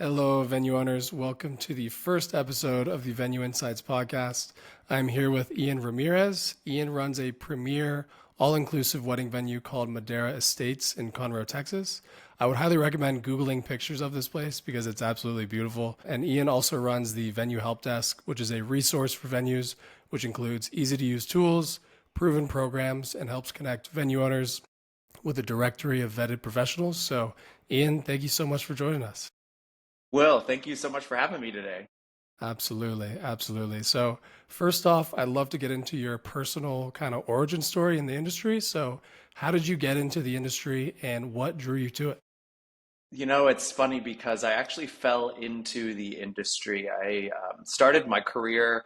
Hello, venue owners. Welcome to the first episode of the Venue Insights podcast. I'm here with Ian Ramirez. Ian runs a premier, all-inclusive wedding venue called Madera Estates in Conroe, Texas. I would highly recommend Googling pictures of this place because it's absolutely beautiful. And Ian also runs the Venue Help Desk, which is a resource for venues, which includes easy-to-use tools, proven programs, and helps connect venue owners with a directory of vetted professionals. So, Ian, thank you so much for joining us. Will, thank you so much for having me today. Absolutely, absolutely. So, first off, I'd love to get into your personal kind of origin story in the industry. So, how did you get into the industry and what drew you to it? It's funny because I actually fell into the industry. I started my career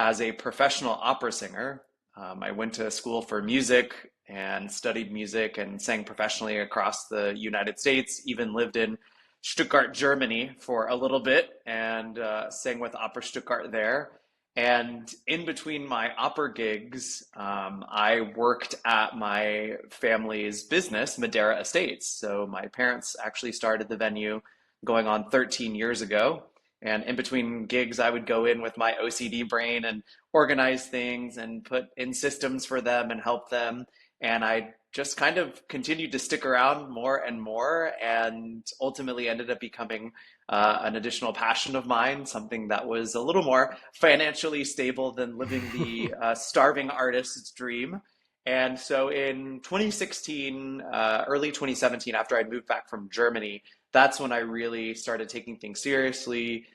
as a professional opera singer. I went to school for music and studied music and sang professionally across the United States, even lived in Stuttgart, Germany for a little bit and sang with Opera Stuttgart there. And in between my opera gigs, I worked at my family's business, Madera Estates. So my parents actually started the venue going on 13 years ago. And in between gigs, I would go in with my OCD brain and organize things and put in systems for them and help them. And I just kind of continued to stick around more and more, and ultimately ended up becoming an additional passion of mine, something that was a little more financially stable than living the starving artist's dream. And so in 2016, early 2017, after I moved back from Germany, that's when I really started taking things seriously,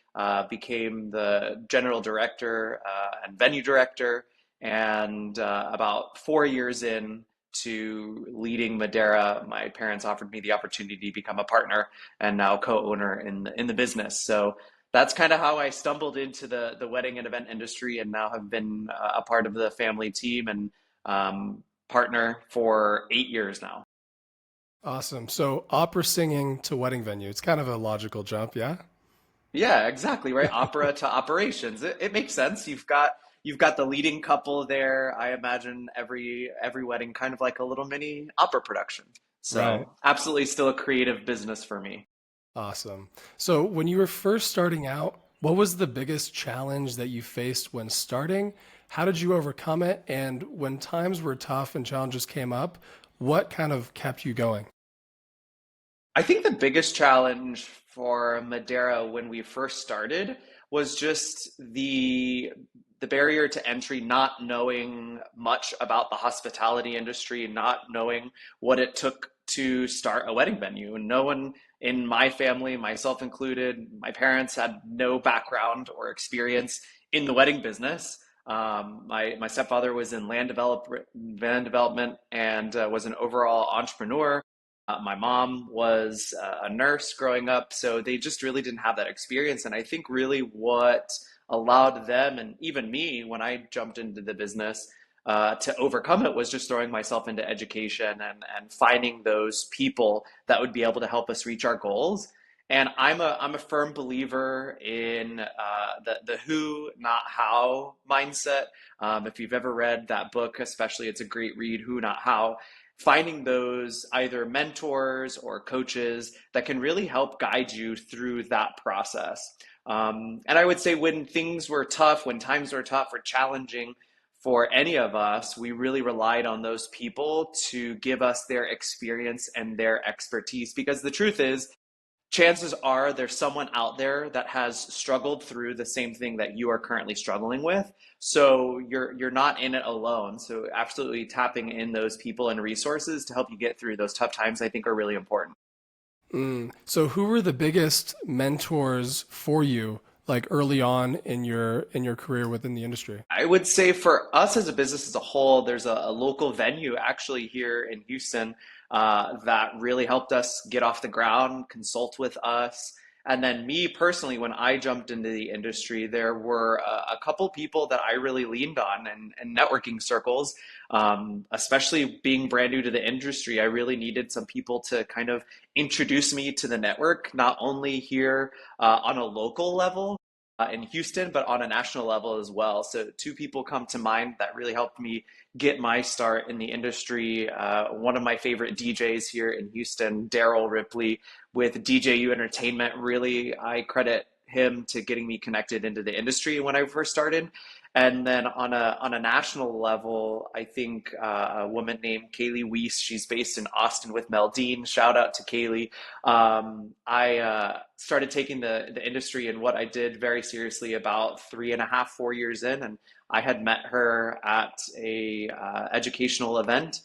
became the general director and venue director. And about 4 years in to leading Madera, my parents offered me the opportunity to become a partner and now co-owner in the business. So that's kind of how I stumbled into the wedding and event industry, and now have been a part of the family team and partner for 8 years now. Awesome. So, opera singing to wedding venue, it's kind of a logical jump, yeah? Yeah, exactly, right. Opera to operations. It makes sense. You've got the leading couple there. I imagine every wedding kind of like a little mini opera production. Right. So absolutely still a creative business for me. Awesome. So, when you were first starting out, what was the biggest challenge that you faced when starting? How did you overcome it? And when times were tough and challenges came up, what kind of kept you going? I think the biggest challenge for Madeira when we first started was just the barrier to entry, not knowing much about the hospitality industry, not knowing what it took to start a wedding venue. And no one in my family, myself included, my parents had no background or experience in the wedding business. My stepfather was in land development and was an overall entrepreneur. My mom was a nurse growing up, so they just really didn't have that experience. And I think really what allowed them and even me when I jumped into the business to overcome it was just throwing myself into education and finding those people that would be able to help us reach our goals. And I'm a firm believer in the who, not how mindset. If you've ever read that book, especially, it's a great read, Who, Not How. Finding those either mentors or coaches that can really help guide you through that process. And I would say when things were tough, when times were tough or challenging for any of us, we really relied on those people to give us their experience and their expertise. Because the truth is, chances are there's someone out there that has struggled through the same thing that you are currently struggling with. So you're not in it alone. So absolutely tapping in those people and resources to help you get through those tough times, I think, are really important. So, who were the biggest mentors for you, like early on in your career within the industry? I would say for us as a business as a whole, there's a local venue actually here in Houston that really helped us get off the ground, consult with us. And then me personally, when I jumped into the industry, there were a couple people that I really leaned on in networking circles, especially being brand new to the industry. I really needed some people to kind of introduce me to the network, not only here on a local level, in Houston, but on a national level as well. So two people come to mind that really helped me get my start in the industry. One of my favorite DJs here in Houston, Daryl Ripley with DJU Entertainment. Really, I credit him to getting me connected into the industry when I first started. And then on a national level, I think a woman named Kaylee Weiss, she's based in Austin with Mel Dean. Shout out to Kaylee. I started taking the industry and what I did very seriously about 3.5, 4 years in, and I had met her at a educational event,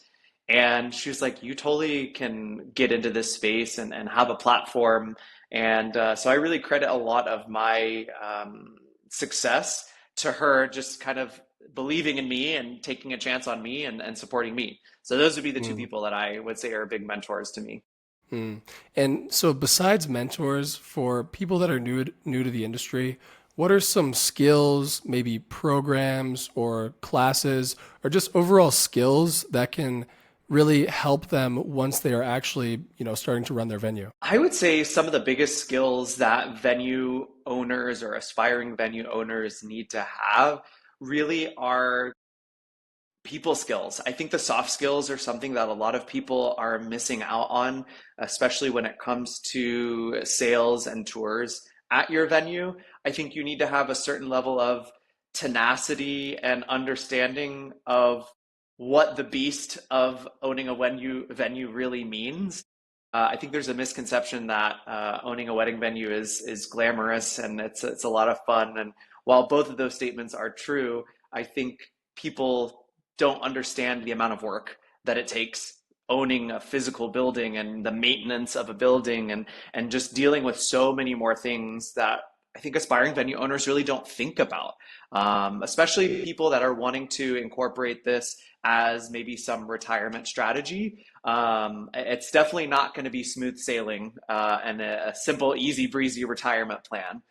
and she was like, "You totally can get into this space and have a platform." And so I really credit a lot of my success to her just kind of believing in me and taking a chance on me and supporting me. So those would be the two Mm. people that I would say are big mentors to me. Mm. And so, besides mentors, for people that are new to the industry, what are some skills, maybe programs or classes, or just overall skills that can really help them once they are actually, starting to run their venue? I would say some of the biggest skills that venue owners or aspiring venue owners need to have really are people skills. I think the soft skills are something that a lot of people are missing out on, especially when it comes to sales and tours at your venue. I think you need to have a certain level of tenacity and understanding of what the beast of owning a venue really means. I think there's a misconception that owning a wedding venue is glamorous and it's a lot of fun. And while both of those statements are true, I think people don't understand the amount of work that it takes owning a physical building and the maintenance of a building and just dealing with so many more things that I think aspiring venue owners really don't think about, especially people that are wanting to incorporate this as maybe some retirement strategy. It's definitely not going to be smooth sailing and a simple, easy breezy retirement plan.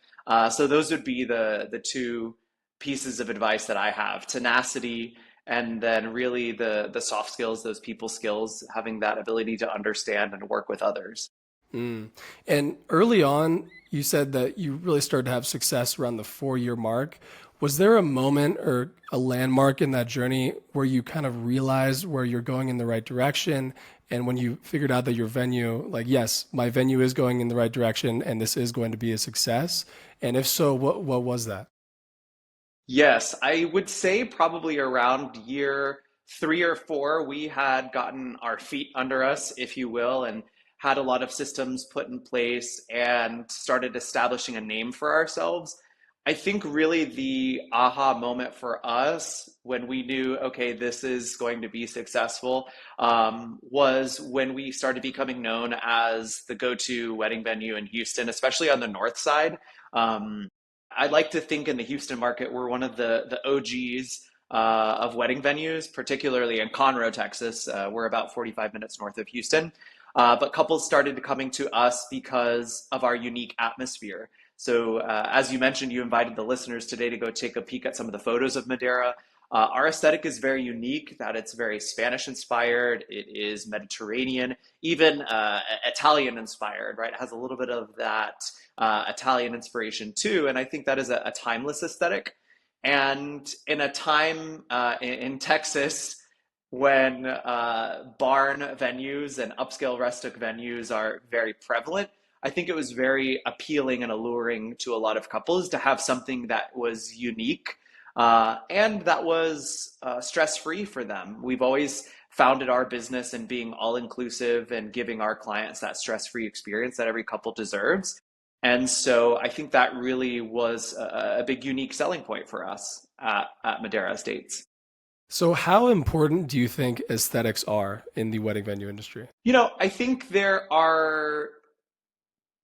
So those would be the two pieces of advice that I have: tenacity, and then really the soft skills, those people skills, having that ability to understand and work with others. Mm. And early on, you said that you really started to have success around the 4 year mark. Was there a moment or a landmark in that journey where you kind of realized where you're going in the right direction? And when you figured out that your venue, like, yes, my venue is going in the right direction and this is going to be a success. And if so, what was that? Yes, I would say probably around year 3 or 4, we had gotten our feet under us, if you will, and had a lot of systems put in place and started establishing a name for ourselves. I think really the aha moment for us when we knew, okay, this is going to be successful, was when we started becoming known as the go-to wedding venue in Houston, especially on the north side. Um, I like to think in the Houston market, we're one of the OGs of wedding venues, particularly in Conroe, Texas. We're about 45 minutes north of Houston. But couples started coming to us because of our unique atmosphere. So, as you mentioned, you invited the listeners today to go take a peek at some of the photos of Madera. Our aesthetic is very unique, that it's very Spanish inspired, it is Mediterranean, even Italian inspired, right? It has a little bit of that Italian inspiration too. And I think that is a timeless aesthetic. And in a time in Texas when barn venues and upscale rustic venues are very prevalent, I think it was very appealing and alluring to a lot of couples to have something that was unique and that was stress free for them. We've always founded our business in being all inclusive and giving our clients that stress free experience that every couple deserves. And so I think that really was a big unique selling point for us at Madera Estates. So, how important do you think aesthetics are in the wedding venue industry? I think there are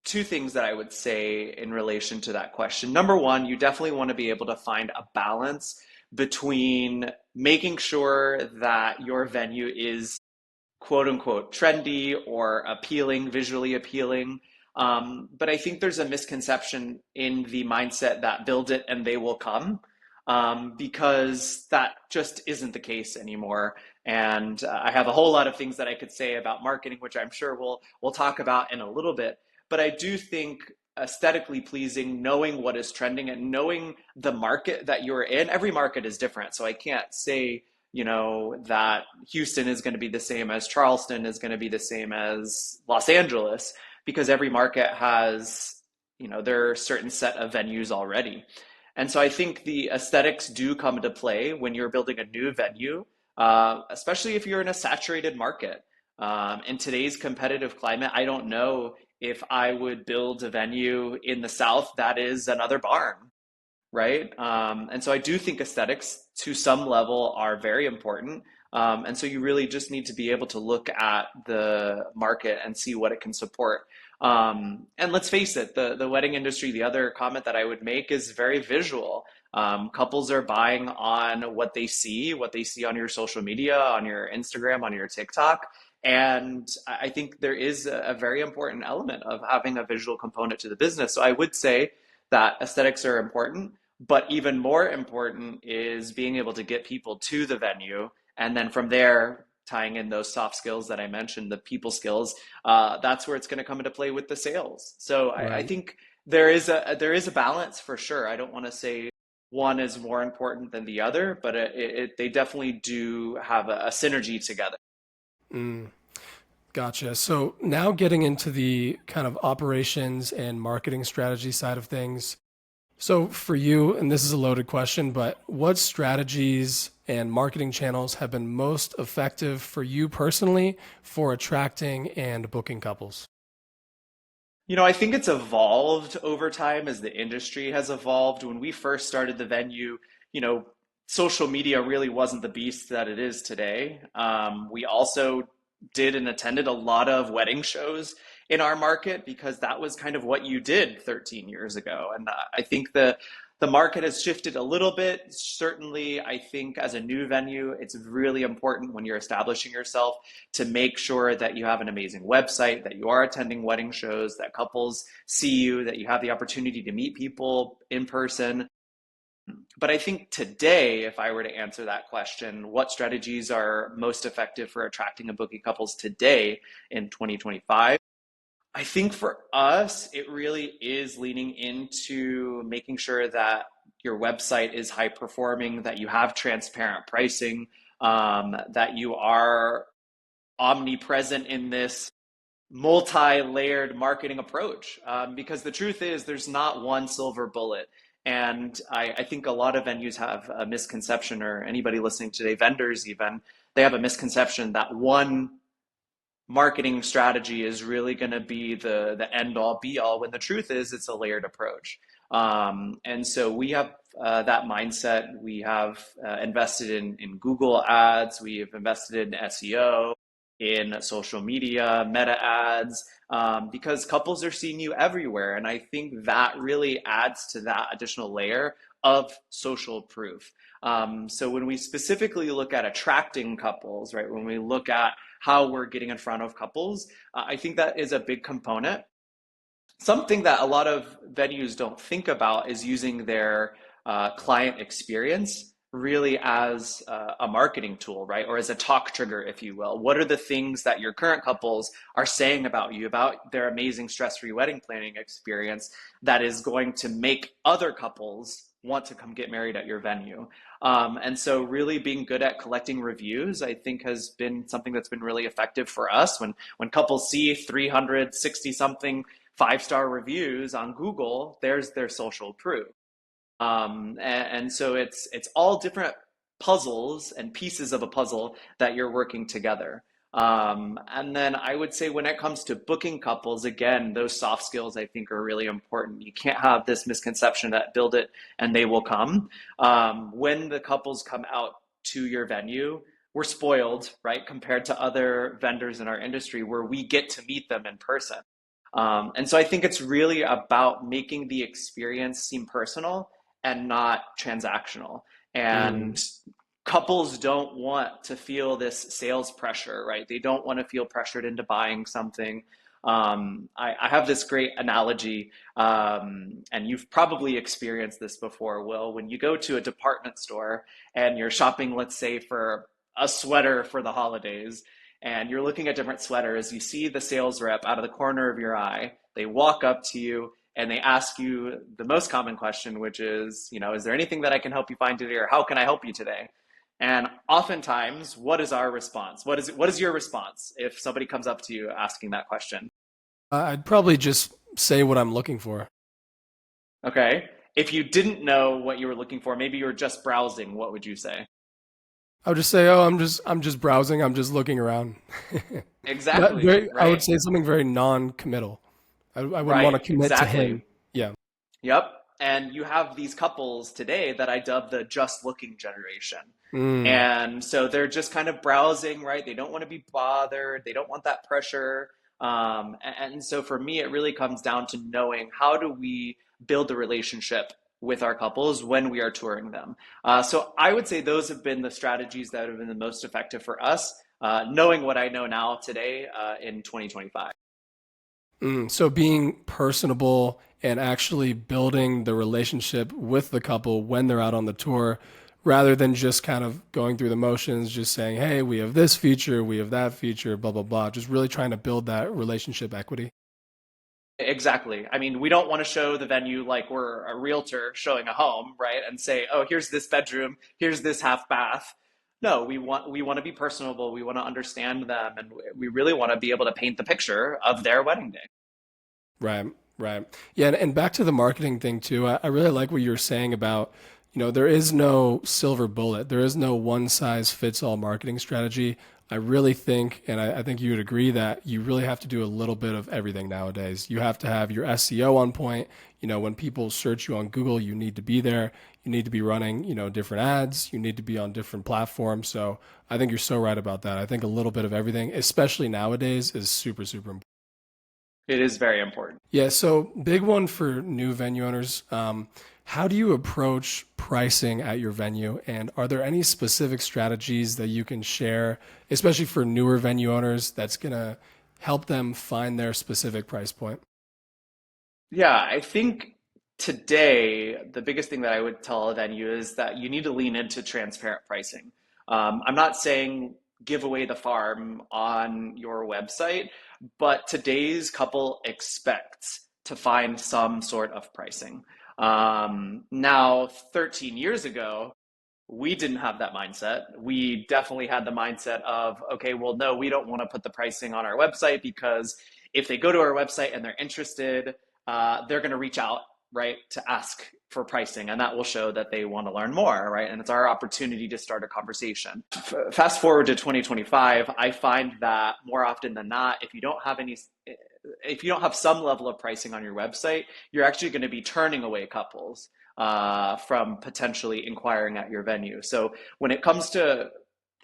two things that I would say in relation to that question. Number one, you definitely want to be able to find a balance between making sure that your venue is quote unquote trendy or appealing, visually appealing. But I think there's a misconception in the mindset that build it and they will come, because that just isn't the case anymore. And I have a whole lot of things that I could say about marketing, which I'm sure we'll talk about in a little bit. But I do think aesthetically pleasing, knowing what is trending and knowing the market that you're in. Every market is different. So I can't say, that Houston is going to be the same as Charleston is going to be the same as Los Angeles because every market has, their certain set of venues already. And so I think the aesthetics do come into play when you're building a new venue, especially if you're in a saturated market. In today's competitive climate, I don't know if I would build a venue in the South that is another barn, right? And so I do think aesthetics to some level are very important. And so you really just need to be able to look at the market and see what it can support. And let's face it, the wedding industry, the other comment that I would make is very visual. Couples are buying on what they see on your social media, on your Instagram, on your TikTok. And I think there is a very important element of having a visual component to the business. So I would say that aesthetics are important, but even more important is being able to get people to the venue. And then from there, tying in those soft skills that I mentioned, the people skills, that's where it's going to come into play with the sales. So I Right. think there is a balance for sure. I don't want to say one is more important than the other, but they definitely do have a synergy together. Mm, gotcha. So now getting into the kind of operations and marketing strategy side of things. So for you, and this is a loaded question, but what strategies and marketing channels have been most effective for you personally for attracting and booking couples? I think it's evolved over time as the industry has evolved. When we first started the venue, you know, social media really wasn't the beast that it is today. We also did and attended a lot of wedding shows in our market because that was kind of what you did 13 years ago. And I think the market has shifted a little bit. Certainly, I think as a new venue, it's really important when you're establishing yourself to make sure that you have an amazing website, that you are attending wedding shows, that couples see you, that you have the opportunity to meet people in person. But I think today, if I were to answer that question, what strategies are most effective for attracting and booking couples today in 2025? I think for us, it really is leaning into making sure that your website is high performing, that you have transparent pricing, that you are omnipresent in this multi-layered marketing approach. Because the truth is, there's not one silver bullet. And I think a lot of venues have a misconception, or anybody listening today, vendors even, they have a misconception that one marketing strategy is really going to be the end all be all, when the truth is it's a layered approach. And so we have that mindset. We have invested in Google ads. We have invested in SEO, in social media, meta ads, because couples are seeing you everywhere. And I think that really adds to that additional layer of social proof. So when we specifically look at attracting couples, right, when we look at how we're getting in front of couples, I think that is a big component. Something that a lot of venues don't think about is using their client experience really as a marketing tool, right? Or as a talk trigger, if you will. What are the things that your current couples are saying about you, about their amazing stress-free wedding planning experience, that is going to make other couples want to come get married at your venue? And so really being good at collecting reviews, I think, has been something that's been really effective for us. When couples see 360 something 5-star reviews on Google, there's their social proof. And so it's all different puzzles and pieces of a puzzle that you're working together. And then I would say when it comes to booking couples, again, those soft skills I think are really important. You can't have this misconception that build it and they will come. When the couples come out to your venue, we're spoiled, right, compared to other vendors in our industry where we get to meet them in person. And so I think it's really about making the experience seem personal and not transactional. Mm, And couples don't want to feel this sales pressure, right? They don't want to feel pressured into buying something. I have this great analogy, and you've probably experienced this before, Will. When you go to a department store and you're shopping, let's say, for a sweater for the holidays, and you're looking at different sweaters, you see the sales rep out of the corner of your eye. They walk up to you and they ask you the most common question, which is, is there anything that I can help you find today, or how can I help you today? And oftentimes, what is our response? What is your response if somebody comes up to you asking that question? I'd probably just say what I'm looking for. Okay. If you didn't know what you were looking for, maybe you were just browsing, what would you say? I would just say, "Oh, I'm just browsing. I'm just looking around." Exactly, I would right? say something very non-committal. I wouldn't want Right, to commit to him. exactly. Yeah. Yep. And you have these couples today that I dub the just looking generation. Mm, And so they're just kind of browsing, right? They don't want to be bothered. They don't want that pressure. And so for me, it really comes down to knowing how do we build a relationship with our couples when we are touring them. So I would say those have been the strategies that have been the most effective for us, knowing what I know now today in 2025. so being personable and actually building the relationship with the couple when they're out on the tour, rather than just kind of going through the motions, just saying, "Hey, we have this feature, we have that feature, blah blah blah." Just really trying to build that relationship equity. Exactly. I mean, we don't want to show the venue like we're a realtor showing a home, right? And say, "Oh, here's this bedroom, here's this half bath." No, we want to be personable. We want to understand them, and we really want to be able to paint the picture of their wedding day. Right, right. Yeah, and back to the marketing thing too. I really like what you were saying about, there is no silver bullet. There is no one size fits all marketing strategy. I really think, and I think you would agree that you really have to do a little bit of everything nowadays. You have to have your SEO on point. When people search you on Google, you need to be there. You need to be running, different ads. You need to be on different platforms. So I think you're so right about that. I think a little bit of everything, especially nowadays, is super, super important. It is very important. Yeah, so big one for new venue owners. How do you approach pricing at your venue? And are there any specific strategies that you can share, especially for newer venue owners, that's going to help them find their specific price point? Yeah, I think today the biggest thing that I would tell a venue is that you need to lean into transparent pricing. I'm not saying give away the farm on your website, but today's couple expects to find some sort of pricing. Now, 13 years ago, we didn't have that mindset. We definitely had the mindset of, okay, well, no, we don't want to put the pricing on our website because if they go to our website and they're interested, they're going to reach out, right, to ask for pricing, and that will show that they want to learn more, right? And it's our opportunity to start a conversation. Fast forward to 2025, I find that more often than not, if you don't have some level of pricing on your website, you're actually going to be turning away couples from potentially inquiring at your venue. So when it comes to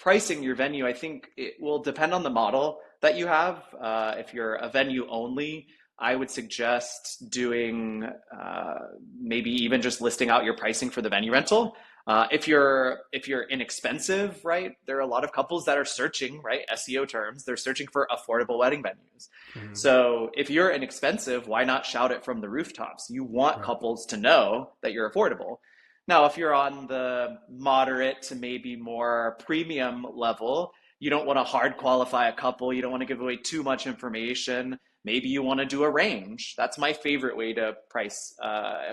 pricing your venue, I think it will depend on the model that you have. If you're a venue only, I would suggest doing maybe even just listing out your pricing for the venue rental. If you're inexpensive, right? There are a lot of couples that are searching, right? SEO terms. They're searching for affordable wedding venues. Mhm. So if you're inexpensive, why not shout it from the rooftops? You want Right. couples to know that you're affordable. Now, if you're on the moderate to maybe more premium level, you don't want to hard qualify a couple. You don't want to give away too much information. Maybe you want to do a range. That's my favorite way to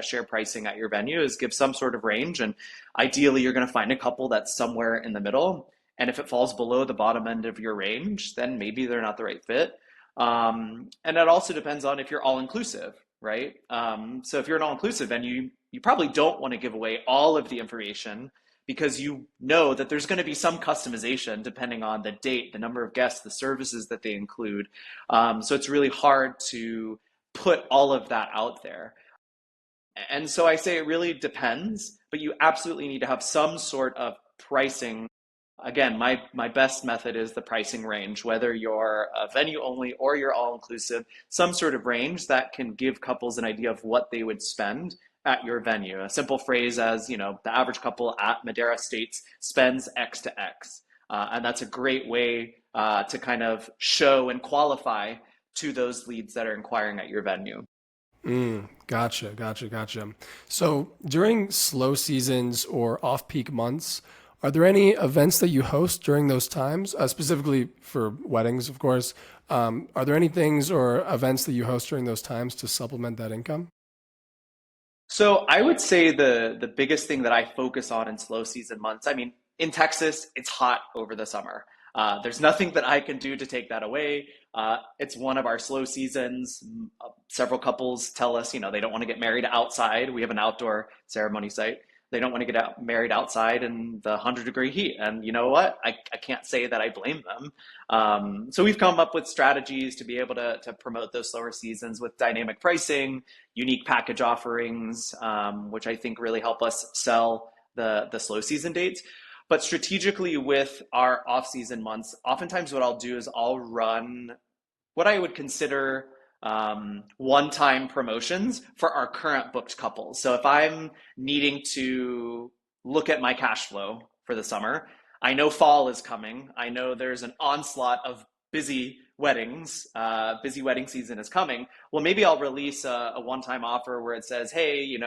share pricing at your venue is give some sort of range. And ideally, you're going to find a couple that's somewhere in the middle. And if it falls below the bottom end of your range, then maybe they're not the right fit. And that also depends on if you're all inclusive, right? So if you're an all inclusive venue, you probably don't want to give away all of the information because you know that there's going to be some customization depending on the date, the number of guests, the services that they include. So it's really hard to put all of that out there. And so I say it really depends, but you absolutely need to have some sort of pricing. Again, my best method is the pricing range, whether you're a venue only or you're all inclusive, some sort of range that can give couples an idea of what they would spend at your venue. A simple phrase as, the average couple at Madera Estates spends X to X. And that's a great way to kind of show and qualify to those leads that are inquiring at your venue. Gotcha, gotcha, gotcha. So during slow seasons or off-peak months, are there any events that you host during those times, specifically for weddings, of course? Are there any things or events that you host during those times to supplement that income? So I would say the biggest thing that I focus on in slow season months, I mean, in Texas, it's hot over the summer. There's nothing that I can do to take that away. It's one of our slow seasons. Several couples tell us, they don't want to get married outside. We have an outdoor ceremony site. They don't want to get married outside in the 100-degree heat. And you know what? I can't say that I blame them. So we've come up with strategies to be able to promote those slower seasons with dynamic pricing, unique package offerings, which I think really help us sell the slow season dates. But strategically with our off season months, oftentimes what I'll do is I'll run what I would consider one-time promotions for our current booked couples. So if I'm needing to look at my cash flow for the summer, I know fall is coming. I know there's an onslaught of busy weddings. Busy wedding season is coming. Well, maybe I'll release a one-time offer where it says, hey,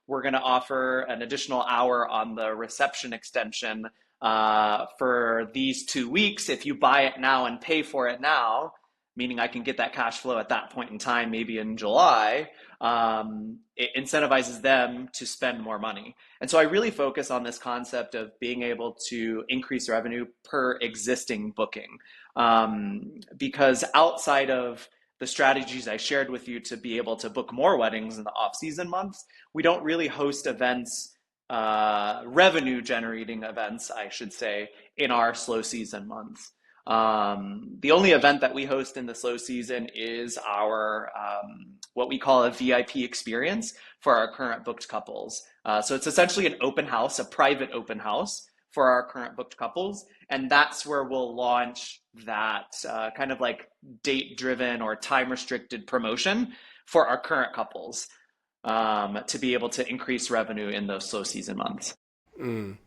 we're going to offer an additional hour on the reception extension for these 2 weeks. If you buy it now and pay for it now, meaning I can get that cash flow at that point in time, maybe in July, it incentivizes them to spend more money. And so I really focus on this concept of being able to increase revenue per existing booking. Because outside of the strategies I shared with you to be able to book more weddings in the off-season months, we don't really host events, revenue generating events, I should say, in our slow season months. The only event that we host in the slow season is our what we call a VIP experience for our current booked couples. So it's essentially an open house, a private open house for our current booked couples. And that's where we'll launch that kind of like date driven or time restricted promotion for our current couples to be able to increase revenue in those slow season months. Mm.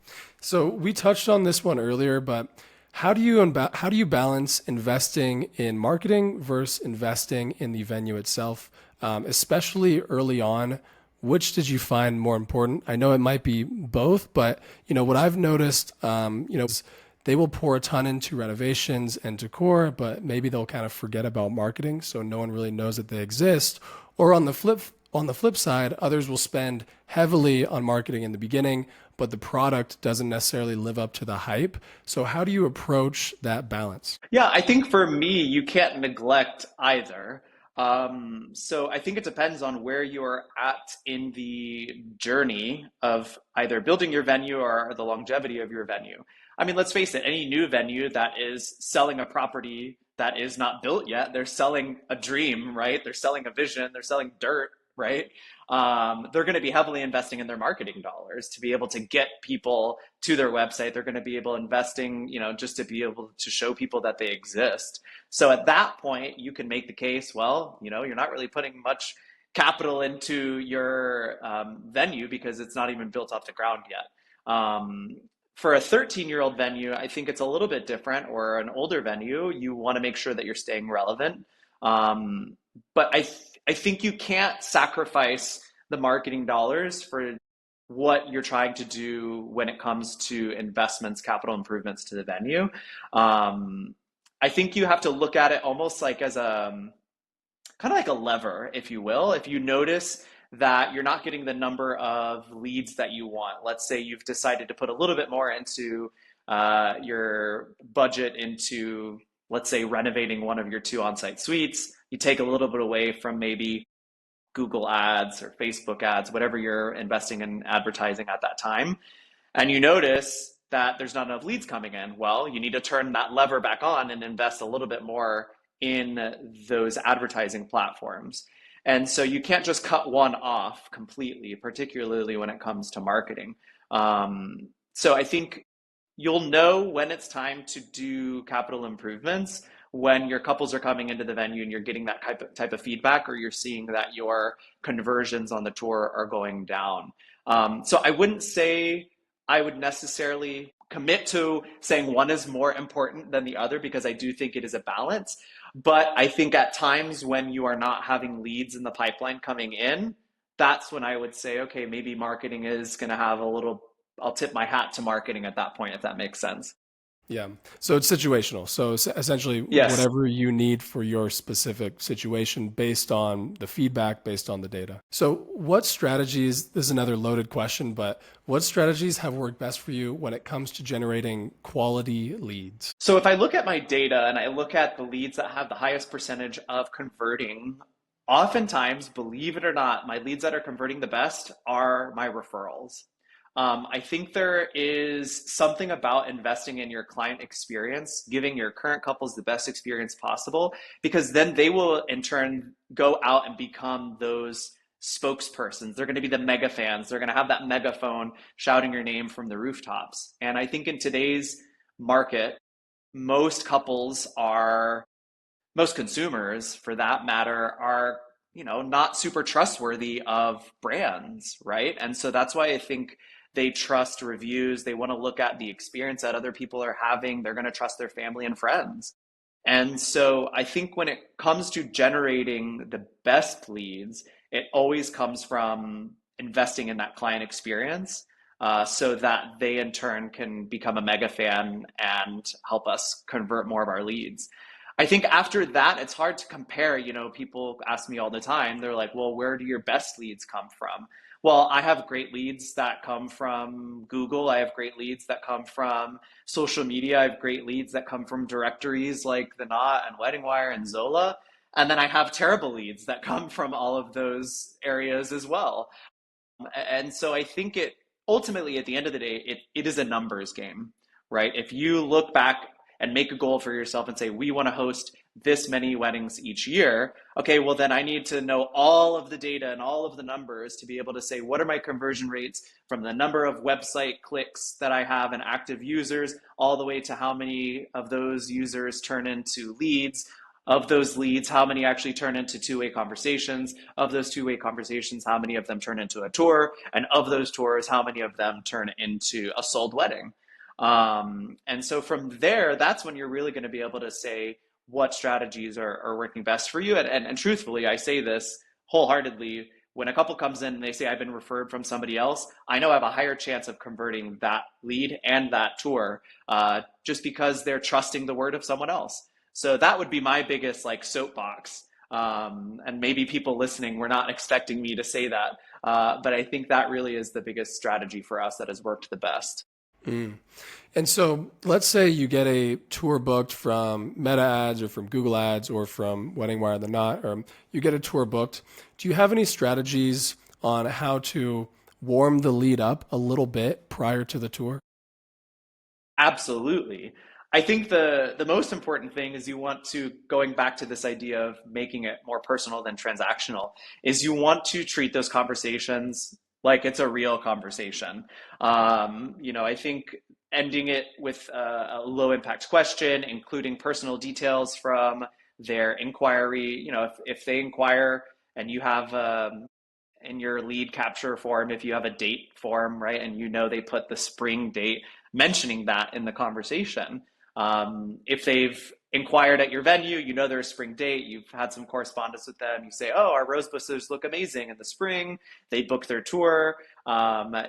So we touched on this one earlier, but how do you balance investing in marketing versus investing in the venue itself, especially early on? Which did you find more important? I know it might be both, but what I've noticed, is they will pour a ton into renovations and decor, but maybe they'll kind of forget about marketing, so no one really knows that they exist. Or on the flip side, others will spend heavily on marketing in the beginning, but the product doesn't necessarily live up to the hype. So how do you approach that balance? Yeah, I think for me, you can't neglect either. So I think it depends on where you're at in the journey of either building your venue or the longevity of your venue. I mean, let's face it, any new venue that is selling a property that is not built yet, they're selling a dream, right? They're selling a vision, they're selling dirt, right? They're going to be heavily investing in their marketing dollars to be able to get people to their website. They're going to be able investing, just to be able to show people that they exist. So at that point, you can make the case, well, you're not really putting much capital into your venue because it's not even built off the ground yet. For a 13-year-old venue, I think it's a little bit different, or an older venue, you want to make sure that you're staying relevant. But I think you can't sacrifice the marketing dollars for what you're trying to do when it comes to investments, capital improvements to the venue. I think you have to look at it almost like as a kind of like a lever, if you will. If you notice that you're not getting the number of leads that you want, let's say you've decided to put a little bit more into your budget into, let's say, renovating one of your two on-site suites, you take a little bit away from maybe Google ads or Facebook ads, whatever you're investing in advertising at that time, and you notice that there's not enough leads coming in, well, you need to turn that lever back on and invest a little bit more in those advertising platforms. And so you can't just cut one off completely, particularly when it comes to marketing. So I think you'll know when it's time to do capital improvements when your couples are coming into the venue and you're getting that type of feedback, or you're seeing that your conversions on the tour are going down. So I wouldn't say I would necessarily commit to saying one is more important than the other, because I do think it is a balance. But I think at times when you are not having leads in the pipeline coming in, that's when I would say, okay, maybe marketing is going to have a little, I'll tip my hat to marketing at that point, if that makes sense. Yeah. So it's situational. So essentially, Yes. whatever you need for your specific situation based on the feedback, based on the data. So, what strategies, this is another loaded question, but what strategies have worked best for you when it comes to generating quality leads? So if I look at my data and I look at the leads that have the highest percentage of converting, oftentimes, believe it or not, my leads that are converting the best are my referrals. I think there is something about investing in your client experience, giving your current couples the best experience possible, because then they will in turn go out and become those spokespersons. They're going to be the mega fans. They're going to have that megaphone shouting your name from the rooftops. And I think in today's market, most couples are, most consumers for that matter, are, not super trustworthy of brands, right? And so that's why I think they trust reviews. They want to look at the experience that other people are having. They're going to trust their family and friends. And so I think when it comes to generating the best leads, it always comes from investing in that client experience, so that they in turn can become a mega fan and help us convert more of our leads. I think after that, it's hard to compare. People ask me all the time, they're like, well, where do your best leads come from? Well, I have great leads that come from Google. I have great leads that come from social media. I have great leads that come from directories like The Knot and Wedding Wire and Zola. And then I have terrible leads that come from all of those areas as well. And so I think it ultimately, at the end of the day, it is a numbers game, right? If you look back and make a goal for yourself and say, we want to host this many weddings each year, okay, well, then I need to know all of the data and all of the numbers to be able to say, what are my conversion rates from the number of website clicks that I have and active users, all the way to how many of those users turn into leads. Of those leads, how many actually turn into two-way conversations? Of those two-way conversations, how many of them turn into a tour? And of those tours, how many of them turn into a sold wedding? And so from there, that's when you're really going to be able to say what strategies are working best for you. And truthfully, I say this wholeheartedly. When a couple comes in and they say, I've been referred from somebody else, I know I have a higher chance of converting that lead and that tour, just because they're trusting the word of someone else. So that would be my biggest like soapbox. And maybe people listening were not expecting me to say that. But I think that really is the biggest strategy for us that has worked the best. Mm. And so let's say you get a tour booked from Meta Ads or from Google Ads or from Wedding Wire The Knot, or you get a tour booked. Do you have any strategies on how to warm the lead up a little bit prior to the tour? Absolutely. I think the most important thing is you want to, going back to this idea of making it more personal than transactional, is you want to treat those conversations like it's a real conversation. I think ending it with a low impact question, including personal details from their inquiry. If they inquire and you have in your lead capture form, if you have a date form, right, and they put the spring date, mentioning that in the conversation. If they've inquired at your venue, their spring date, you've had some correspondence with them, you say, oh, our rose bushes look amazing in the spring, they book their tour,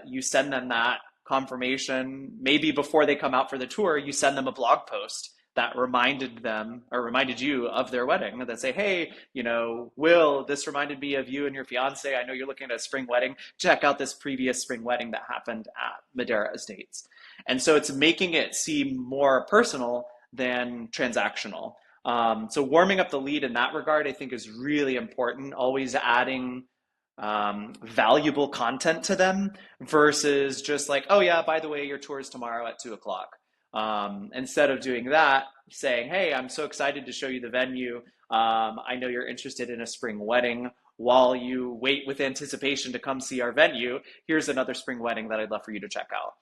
you send them that confirmation. Maybe before they come out for the tour, you send them a blog post that reminded them or reminded you of their wedding, that say, hey, Will, this reminded me of you and your fiance. I know you're looking at a spring wedding. Check out this previous spring wedding that happened at Madera Estates. And so it's making it seem more personal than transactional. So warming up the lead in that regard, I think, is really important. Always adding valuable content to them versus just like, oh yeah, by the way, your tour is tomorrow at 2 o'clock. Instead of doing that, saying, hey, I'm so excited to show you the venue. I know you're interested in a spring wedding. While you wait with anticipation to come see our venue, here's another spring wedding that I'd love for you to check out.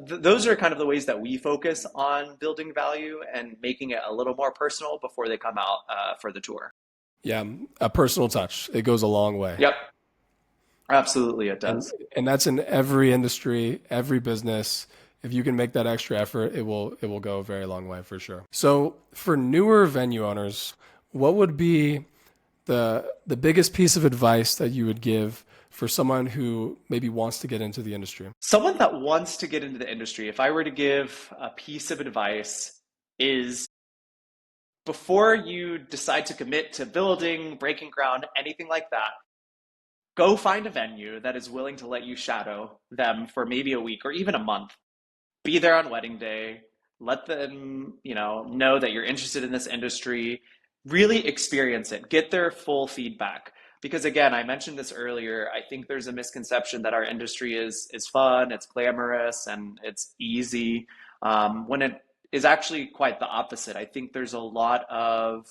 Those are kind of the ways that we focus on building value and making it a little more personal before they come out for the tour. Yeah, a personal touch. It goes a long way. Yep, absolutely it And does. and that's in every industry, every business. If you can make that extra effort, it will go a very long way for sure. So for newer venue owners, what would be the biggest piece of advice that you would give for someone who maybe wants to get into the industry? Someone that wants to get into the industry, if I were to give a piece of advice, is before you decide to commit to building, breaking ground, anything like that, go find a venue that is willing to let you shadow them for maybe a week or even a month. Be there on wedding day. Let them, know that you're interested in this industry. Really experience it. Get their full feedback. Because again, I mentioned this earlier. I think there's a misconception that our industry is fun, it's glamorous, and it's easy. When it is actually quite the opposite. I think there's a lot of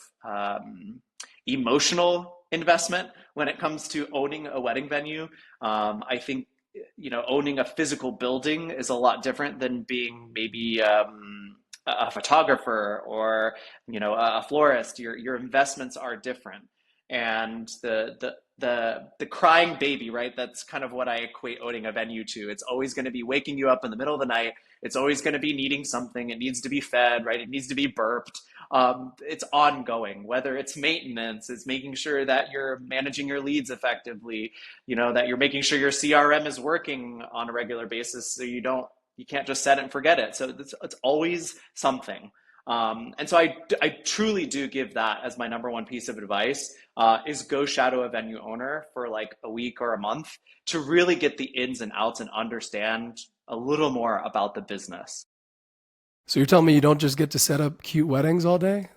emotional investment when it comes to owning a wedding venue. I think owning a physical building is a lot different than being maybe a photographer or a florist. Your investments are different, and the crying baby, right? That's kind of what I equate owning a venue to. It's always going to be waking you up in the middle of the night. It's always going to be needing something. It needs to be fed, right? It needs to be burped. It's ongoing, whether it's maintenance, it's making sure that you're managing your leads effectively, that you're making sure your CRM is working on a regular basis so you can't just set it and forget it. So it's always something. And so I truly do give that as my number one piece of advice, is go shadow a venue owner for like a week or a month to really get the ins and outs and understand a little more about the business. So you're telling me you don't just get to set up cute weddings all day?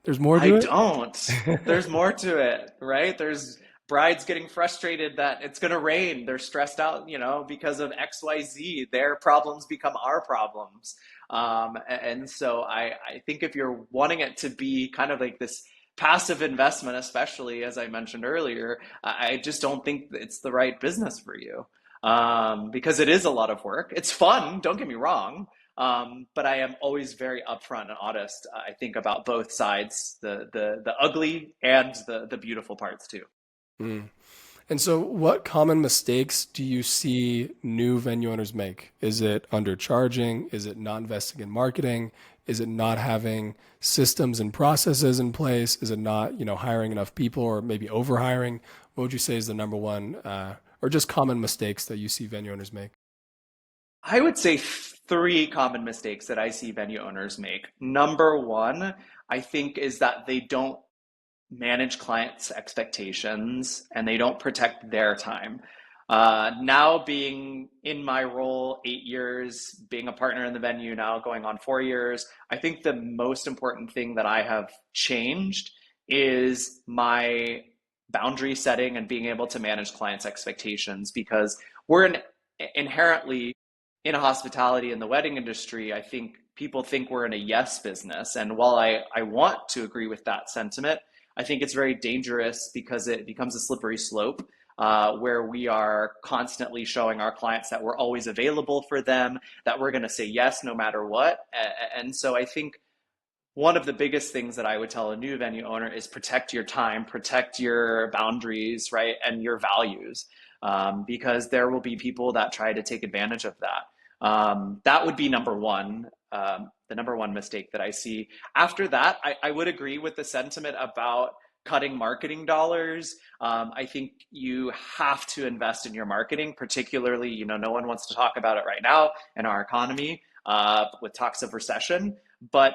There's more I to it? don't. There's more to it, right? There's brides getting frustrated that it's going to rain. They're stressed out, because of XYZ. Their problems become our problems. And so I think if you're wanting it to be kind of like this passive investment, especially as I mentioned earlier, I just don't think it's the right business for you, because it is a lot of work. It's fun, don't get me wrong. But I am always very upfront and honest, I think, about both sides, the ugly and the beautiful parts too. Mm. And so, what common mistakes do you see new venue owners make? Is it undercharging? Is it not investing in marketing? Is it not having systems and processes in place? Is it not, hiring enough people or maybe overhiring? What would you say is the number one, or just common mistakes that you see venue owners make? I would say three common mistakes that I see venue owners make. Number one, I think, is that they don't manage clients' expectations and they don't protect their time. Now being in my role 8 years, being a partner in the venue now going on 4 years, I think the most important thing that I have changed is my boundary setting and being able to manage clients' expectations, because inherently in hospitality in the wedding industry. I think people think we're in a yes business. And while I want to agree with that sentiment, I think it's very dangerous because it becomes a slippery slope, where we are constantly showing our clients that we're always available for them, that we're going to say yes no matter what. And so I think one of the biggest things that I would tell a new venue owner is protect your time, protect your boundaries, right, and your values, because there will be people that try to take advantage of that. That would be number one, the number one mistake that I see. After that, I would agree with the sentiment about cutting marketing dollars. I think you have to invest in your marketing, particularly, no one wants to talk about it right now in our economy, with talks of recession. But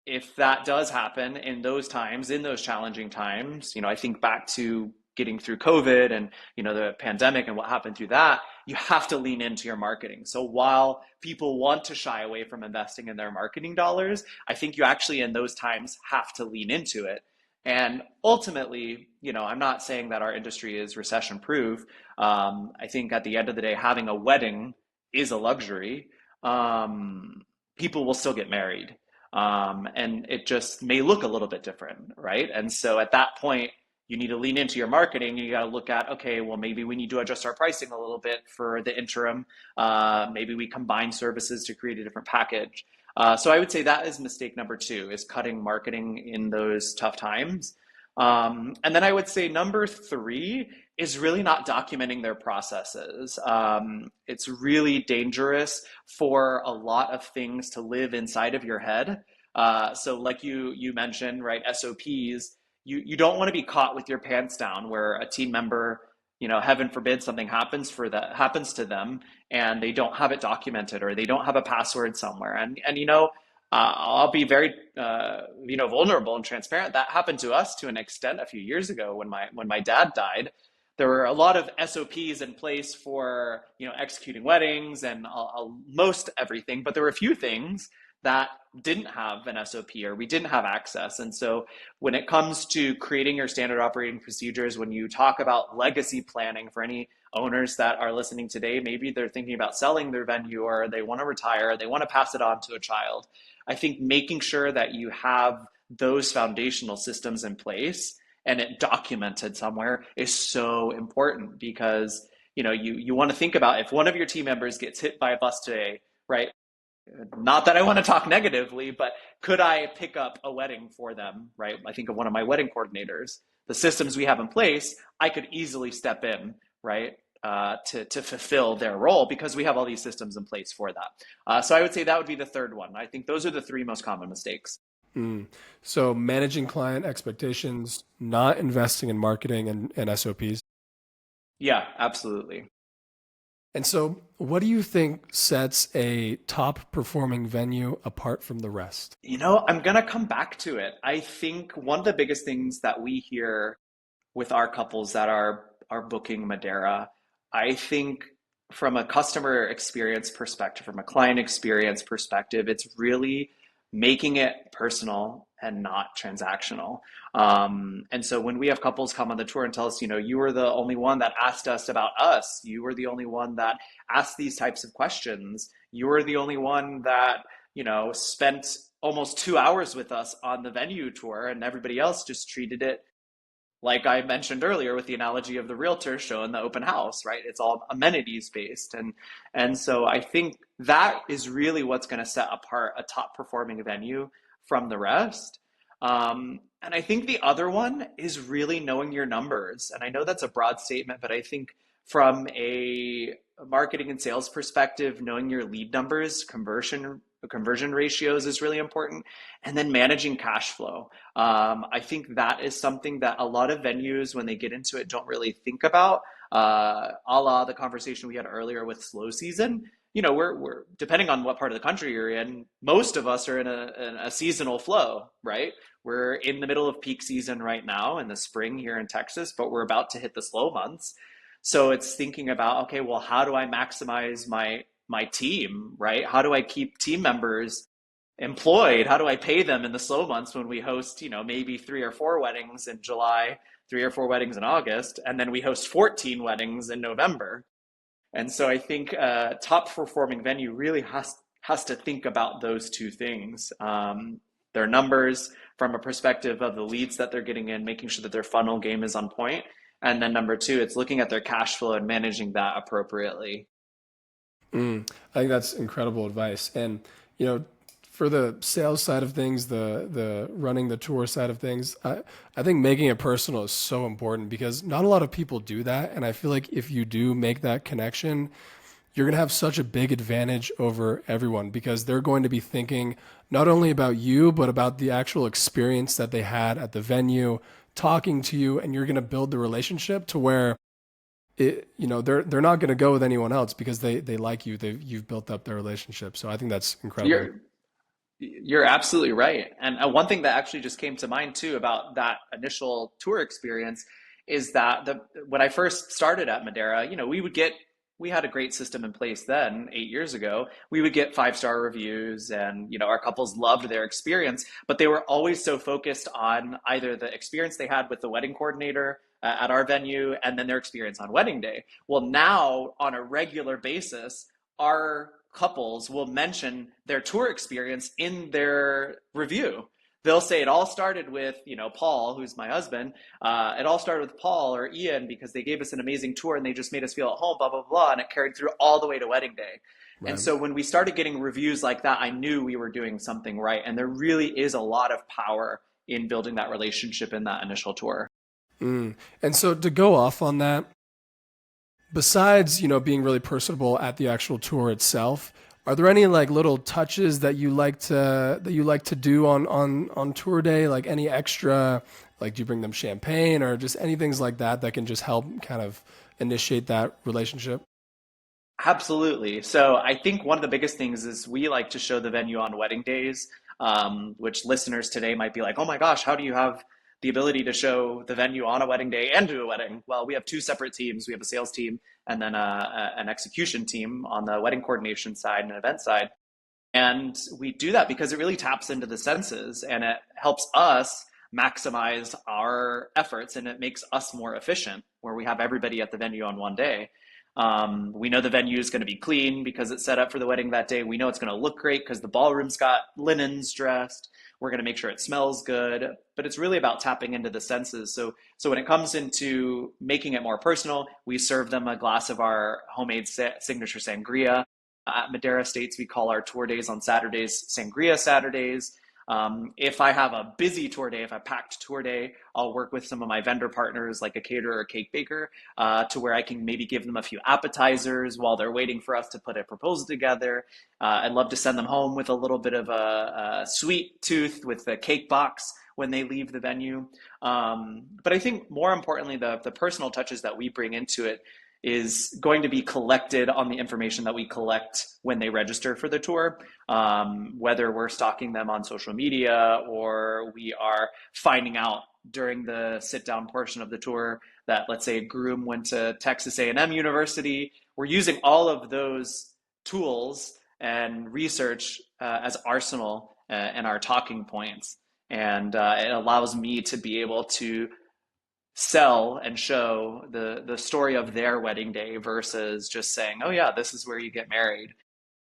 if that does happen in those times, in those challenging times, I think back to getting through COVID and, the pandemic and what happened through that, you have to lean into your marketing. So while people want to shy away from investing in their marketing dollars, I think you actually in those times have to lean into it. And ultimately, I'm not saying that our industry is recession proof. I think at the end of the day, having a wedding is a luxury. People will still get married. And it just may look a little bit different, right? And so at that point, you need to lean into your marketing. You got to look at, okay, well, maybe we need to adjust our pricing a little bit for the interim. Maybe we combine services to create a different package. So I would say that is mistake number two, is cutting marketing in those tough times. And then I would say number three is really not documenting their processes. It's really dangerous for a lot of things to live inside of your head. So like you mentioned, right, SOPs, you don't want to be caught with your pants down where a team member, heaven forbid something happens to them and they don't have it documented or they don't have a password somewhere. And I'll be very vulnerable and transparent. That happened to us to an extent a few years ago when my dad died. There were a lot of SOPs in place for executing weddings and most everything, but there were a few things that didn't have an SOP or we didn't have access. And so when it comes to creating your standard operating procedures, when you talk about legacy planning for any owners that are listening today, maybe they're thinking about selling their venue or they want to retire, they want to pass it on to a child. I think making sure that you have those foundational systems in place and it documented somewhere is so important because you want to think about if one of your team members gets hit by a bus today, right? Not that I want to talk negatively, but could I pick up a wedding for them, right? I think of one of my wedding coordinators. The systems we have in place, I could easily step in, right, to fulfill their role because we have all these systems in place for that. So I would say that would be the third one. I think those are the three most common mistakes. So managing client expectations, not investing in marketing and SOPs. Yeah, absolutely. And so what do you think sets a top performing venue apart from the rest? I'm going to come back to it. I think one of the biggest things that we hear with our couples that are booking Madera, I think from a customer experience perspective, from a client experience perspective, it's really making it personal and not transactional. And so when we have couples come on the tour and tell us, you were the only one that asked us about us, you were the only one that asked these types of questions, you were the only one that, spent almost 2 hours with us on the venue tour, and everybody else just treated it like I mentioned earlier with the analogy of the realtor showing the open house, right? It's all amenities based. And so I think that is really what's going to set apart a top performing venue from the rest. And I think the other one is really knowing your numbers. And I know that's a broad statement, but I think from a marketing and sales perspective, knowing your lead numbers, conversion ratios is really important, and then managing cash flow. I think that is something that a lot of venues, when they get into it, don't really think about. A la the conversation we had earlier with slow season. We're depending on what part of the country you're in. Most of us are in a seasonal flow, right? We're in the middle of peak season right now in the spring here in Texas, but we're about to hit the slow months. So it's thinking about, okay, well, how do I maximize my team, right? How do I keep team members employed? How do I pay them in the slow months when we host, maybe 3 or 4 weddings in July, 3 or 4 weddings in August, and then we host 14 weddings in November? And so I think top performing venue really has to think about those two things. Their numbers from a perspective of the leads that they're getting in, making sure that their funnel game is on point. And then number two, it's looking at their cash flow and managing that appropriately. I think that's incredible advice. And, for the sales side of things, the running the tour side of things, I think making it personal is so important because not a lot of people do that. And I feel like if you do make that connection, you're going to have such a big advantage over everyone because they're going to be thinking not only about you, but about the actual experience that they had at the venue, talking to you, and you're going to build the relationship to where they're not going to go with anyone else because they like you. You've built up their relationship. So I think that's incredible. You're absolutely right. And one thing that actually just came to mind too about that initial tour experience is that when I first started at Madera, we had a great system in place then 8 years ago. We would get 5-star reviews and, our couples loved their experience, but they were always so focused on either the experience they had with the wedding coordinator at our venue and then their experience on wedding day. Well, now on a regular basis, our couples will mention their tour experience in their review. They'll say it all started with, Paul, who's my husband. It all started with Paul or Ian because they gave us an amazing tour and they just made us feel at home, blah, blah, blah. And it carried through all the way to wedding day. Right. And so when we started getting reviews like that, I knew we were doing something right. And there really is a lot of power in building that relationship in that initial tour. And so to go off on that, besides, being really personable at the actual tour itself, Are there any like little touches that you like to do on tour day? Like any extra, like do you bring them champagne or just any things like that that can just help kind of initiate that relationship? Absolutely. So I think one of the biggest things is we like to show the venue on wedding days, which listeners today might be like, oh my gosh, how do you have the ability to show the venue on a wedding day and do a wedding? Well, we have two separate teams. We have a sales team and then an execution team on the wedding coordination side and event side. And we do that because it really taps into the senses and it helps us maximize our efforts and it makes us more efficient where we have everybody at the venue on one day. We know the venue is going to be clean because it's set up for the wedding that day. We know it's going to look great because the ballroom's got linens dressed. We're going to make sure it smells good, but it's really about tapping into the senses. So when it comes into making it more personal, we serve them a glass of our homemade signature sangria. At Madera Estates, we call our tour days on Saturdays Sangria Saturdays. If I have a busy tour day, if I packed tour day, I'll work with some of my vendor partners like a caterer or cake baker to where I can maybe give them a few appetizers while they're waiting for us to put a proposal together. I'd love to send them home with a little bit of a sweet tooth with the cake box when they leave the venue. But I think more importantly, the personal touches that we bring into it is going to be collected on the information that we collect when they register for the tour, whether we're stalking them on social media or we are finding out during the sit down portion of the tour that, let's say, a groom went to Texas A&M University. We're using all of those tools and research as arsenal and our talking points. And it allows me to be able to sell and show the story of their wedding day versus just saying, oh yeah, this is where you get married.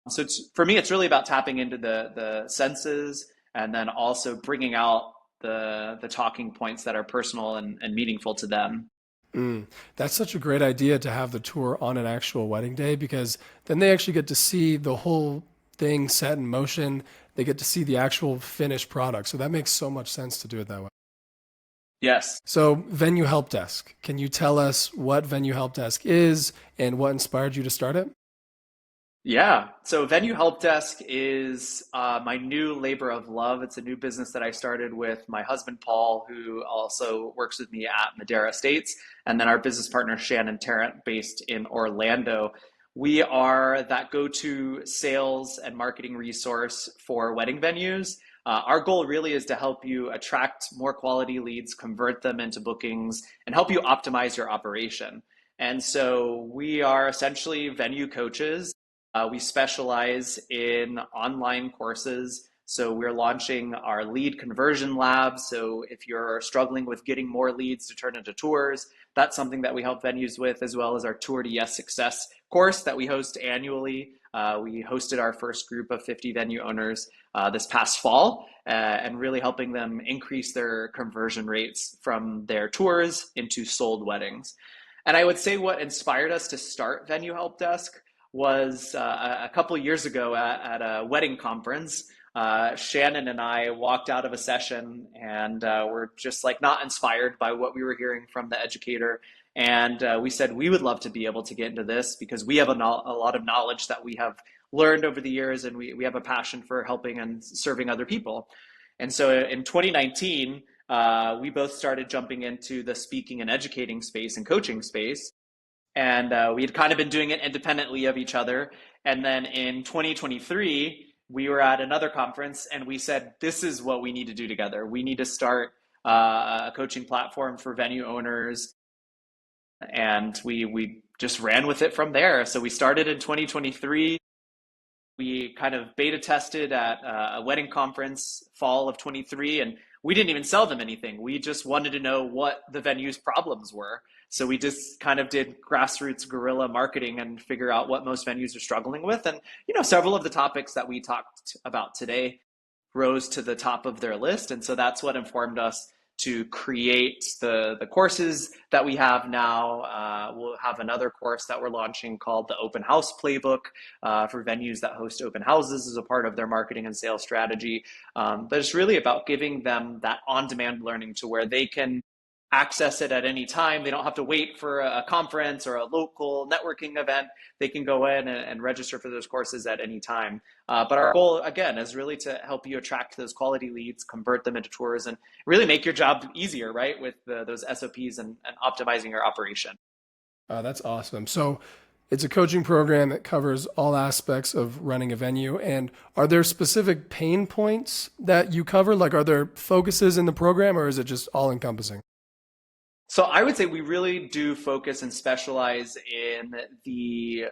So for me, it's really about tapping into the senses and then also bringing out the talking points that are personal and meaningful to them. Mm, that's such a great idea to have the tour on an actual wedding day because then they actually get to see the whole thing set in motion. They get to see the actual finished product. So that makes so much sense to do it that way. Yes. So, Venue Help Desk. Can you tell us what Venue Help Desk is and what inspired you to start it? Yeah. So Venue Help Desk is my new labor of love. It's a new business that I started with my husband, Paul, who also works with me at Madera Estates, and then our business partner, Shannon Tarrant, based in Orlando. We are that go-to sales and marketing resource for wedding venues. Our goal really is to help you attract more quality leads, convert them into bookings, and help you optimize your operation. And so we are essentially venue coaches. We specialize in online courses. So we're launching our lead conversion lab. So if you're struggling with getting more leads to turn into tours, that's something that we help venues with, as well as our Tour to Yes Success course that we host annually. We hosted our first group of 50 venue owners this past fall and really helping them increase their conversion rates from their tours into sold weddings. And I would say what inspired us to start Venue Help Desk was a couple of years ago at a wedding conference. Shannon and I walked out of a session and were just like not inspired by what we were hearing from the educator. And we said we would love to be able to get into this because we have a lot of knowledge that we have learned over the years, and we have a passion for helping and serving other people. And so in 2019, we both started jumping into the speaking and educating space and coaching space. And we had kind of been doing it independently of each other. And then in 2023, we were at another conference and we said, this is what we need to do together. We need to start a coaching platform for venue owners. And we just ran with it from there. So we started in 2023. We kind of beta tested at a wedding conference fall of 23, and we didn't even sell them anything. We just wanted to know what the venue's problems were. So we just kind of did grassroots guerrilla marketing and figure out what most venues are struggling with. And, several of the topics that we talked about today rose to the top of their list. And so that's what informed us to create the courses that we have now. We'll have another course that we're launching called the Open House Playbook for venues that host open houses as a part of their marketing and sales strategy. But it's really about giving them that on-demand learning to where they can access it at any time. They don't have to wait for a conference or a local networking event. They can go in and register for those courses at any time. But our goal, again, is really to help you attract those quality leads, convert them into tours, and really make your job easier, right, with those SOPs and optimizing your operation. That's awesome. So it's a coaching program that covers all aspects of running a venue. And are there specific pain points that you cover? Like, are there focuses in the program, or is it just all encompassing? So I would say we really do focus and specialize in the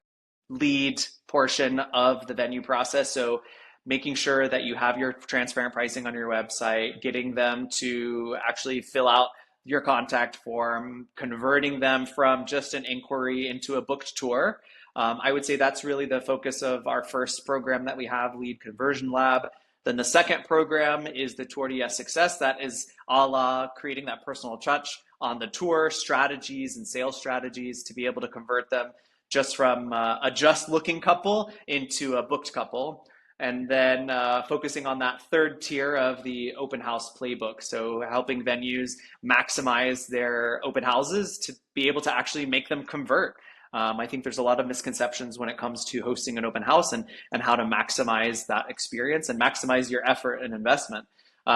lead portion of the venue process. So making sure that you have your transparent pricing on your website, getting them to actually fill out your contact form, converting them from just an inquiry into a booked tour. I would say that's really the focus of our first program that we have, Lead Conversion Lab. Then the second program is the Tour de Success. That is a la creating that personal touch on the tour, strategies and sales strategies to be able to convert them just from a just looking couple into a booked couple. And then focusing on that third tier of the open house playbook. So helping venues maximize their open houses to be able to actually make them convert. I think there's a lot of misconceptions when it comes to hosting an open house and how to maximize that experience and maximize your effort and investment.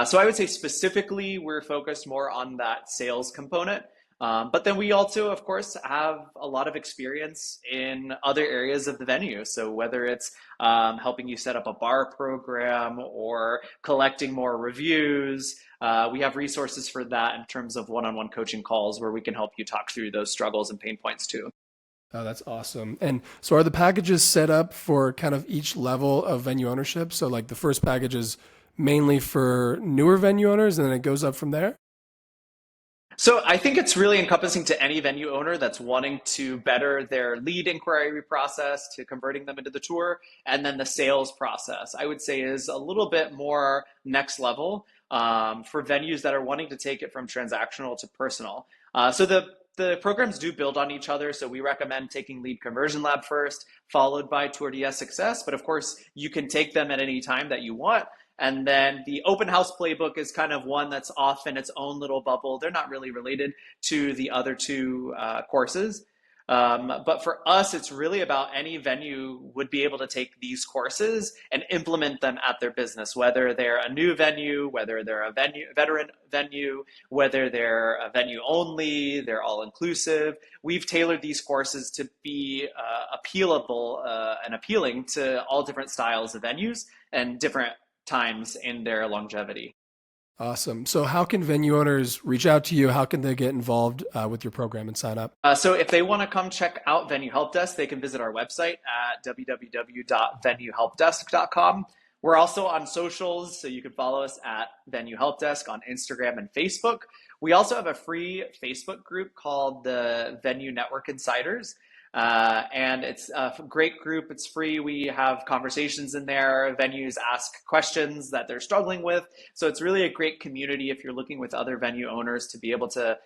So I would say specifically, we're focused more on that sales component. But then we also, of course, have a lot of experience in other areas of the venue. So whether it's helping you set up a bar program or collecting more reviews, we have resources for that in terms of one-on-one coaching calls where we can help you talk through those struggles and pain points too. Oh, that's awesome. And so are the packages set up for kind of each level of venue ownership? So like the first package is mainly for newer venue owners and then it goes up from there? So I think it's really encompassing to any venue owner that's wanting to better their lead inquiry process to converting them into the tour. And then the sales process, I would say, is a little bit more next level for venues that are wanting to take it from transactional to personal. So the programs do build on each other. So we recommend taking Lead Conversion Lab first, followed by Tour de Success. But of course, you can take them at any time that you want. And then the open house playbook is kind of one that's off in its own little bubble. They're not really related to the other two courses. But for us, it's really about any venue would be able to take these courses and implement them at their business, whether they're a new venue, whether they're a veteran venue, whether they're a venue only, they're all inclusive. We've tailored these courses to be appealable and appealing to all different styles of venues and different times in their longevity. Awesome. So how can venue owners reach out to you? How can they get involved with your program and sign up? So if they want to come check out Venue Help Desk, they can visit our website at www.venuehelpdesk.com. We're also on socials, so you can follow us at Venue Help Desk on Instagram and Facebook. We also have a free Facebook group called the Venue Network Insiders. And it's a great group. It's free. We have conversations in there. Venues ask questions that they're struggling with. So it's really a great community if you're looking with other venue owners to be able to,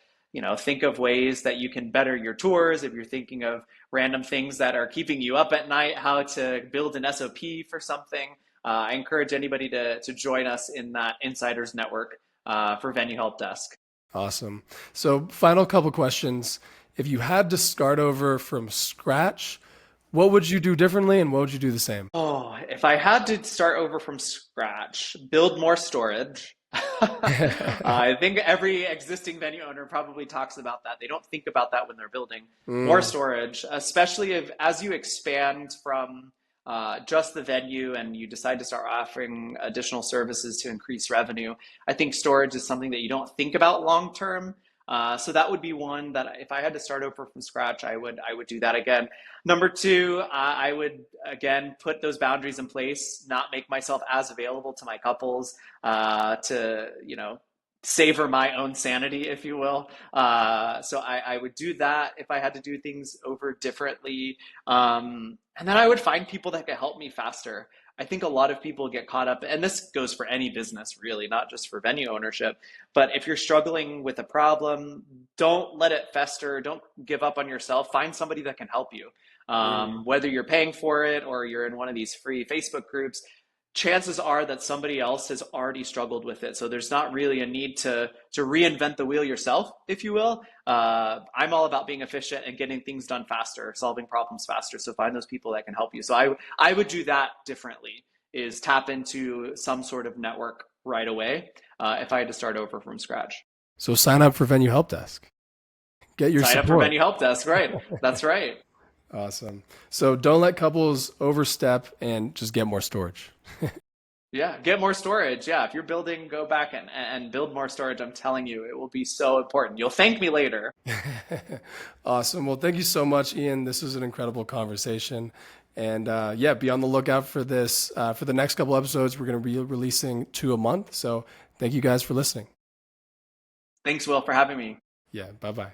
think of ways that you can better your tours. If you're thinking of random things that are keeping you up at night, how to build an SOP for something. I encourage anybody to join us in that Insiders Network for Venue Help Desk. Awesome. So final couple questions. If you had to start over from scratch, what would you do differently and what would you do the same? Oh, if I had to start over from scratch, build more storage. I think every existing venue owner probably talks about that. They don't think about that when they're building more storage, especially as you expand from just the venue and you decide to start offering additional services to increase revenue. I think storage is something that you don't think about long term. So that would be one that if I had to start over from scratch, I would do that again. Number two, I would again put those boundaries in place, not make myself as available to my couples to savor my own sanity, if you will. So I would do that if I had to do things over differently, and then I would find people that could help me faster. I think a lot of people get caught up, and this goes for any business really, not just for venue ownership. But if you're struggling with a problem, don't let it fester. Don't give up on yourself. Find somebody that can help you. Whether you're paying for it or you're in one of these free Facebook groups, chances are that somebody else has already struggled with it. So there's not really a need to reinvent the wheel yourself, if you will. I'm all about being efficient and getting things done faster, solving problems faster. So find those people that can help you. So I would do that differently, is tap into some sort of network right away if I had to start over from scratch. So sign up for Venue Help Desk. Get your Sign up for support. Venue Help Desk, right? That's right. Awesome. So don't let couples overstep and just get more storage. Yeah, get more storage. Yeah, if you're building, go back and build more storage. I'm telling you, it will be so important. You'll thank me later. Awesome. Well, thank you so much, Ian. This was an incredible conversation. And yeah, be on the lookout for this. For the next couple episodes, we're going to be releasing 2 a month. So thank you guys for listening. Thanks, Will, for having me. Yeah, bye-bye.